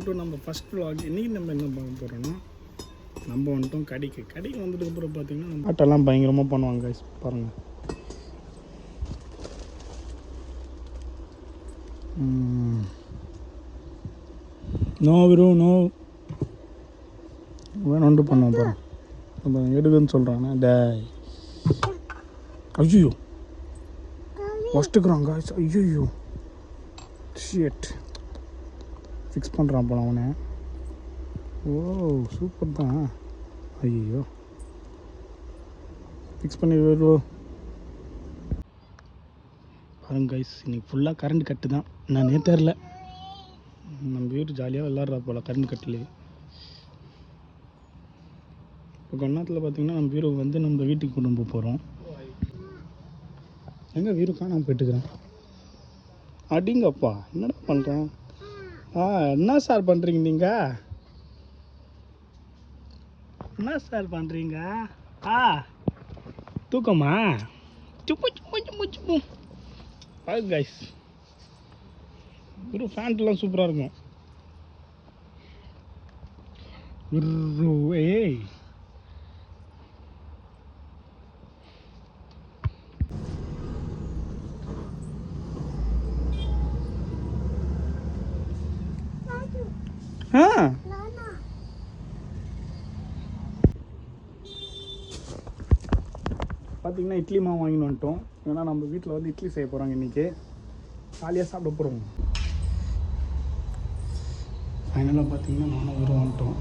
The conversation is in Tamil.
நம்ம ஃபஸ்ட் vlog இன்றைக்கி நம்ம என்ன பார்க்க போகிறோன்னா நம்ம வந்துட்டோம் கடைக்கு வந்ததுக்கப்புறம் பார்த்தீங்கன்னா நம்ம ஆட்டெல்லாம் பயங்கரமாக பண்ணுவாங்க guys. பாருங்கள் நோ விரோ நோ வேணும்னு பண்ணுவோம் பாருங்க நம்ம எடுக்குன்னு சொல்கிறாங்க டே ஐயோ ஒஸ்ட்டுக்குறான் guys. ஐயோ ஷிட் ஃபிக்ஸ் பண்ணுறான் போல அவனை. ஓ சூப்பர் தான். ஐயோ ஃபிக்ஸ் பண்ணி வருவோம் பாருங்க கைஸ். இன்றைக்கி ஃபுல்லாக கரண்ட் கட்டு தான். நான் தெரில நம்ம வீட்டு ஜாலியாக விளாட்றா போல் கரண்ட் கட்டுலேயே. இப்போ கொண்டாத்தில் பார்த்தீங்கன்னா நம்ம வீடு வந்து நம்ம வீட்டுக்கு கொண்டு போக போகிறோம். எங்கே வீடு காணாமல் போயிட்டுக்கிறேன். அடிங்கப்பா என்னடா பண்ணுறேன். என்ன சார் பண்ணுறீங்க நீங்கள்? என்ன சார் பண்ணுறீங்க? தூக்கமா? சுப்பு சுப்பு சுப்பு சுப்பு பாரு கைஸ். ஒரு ஃபேண்ட்லாம் சூப்பராக இருக்கும். ஏய் பார்த்தீங்கன்னா இட்லி மாவு வாங்கின்னு வந்துட்டோம். ஏன்னா நம்ம வீட்டில் வந்து இட்லி செய்ய போகிறாங்க இன்றைக்கி. ஜாலியாக சாப்பிட போகிறோம். ஃபைனலாக பார்த்தீங்கன்னா நானும் வந்துட்டோம்.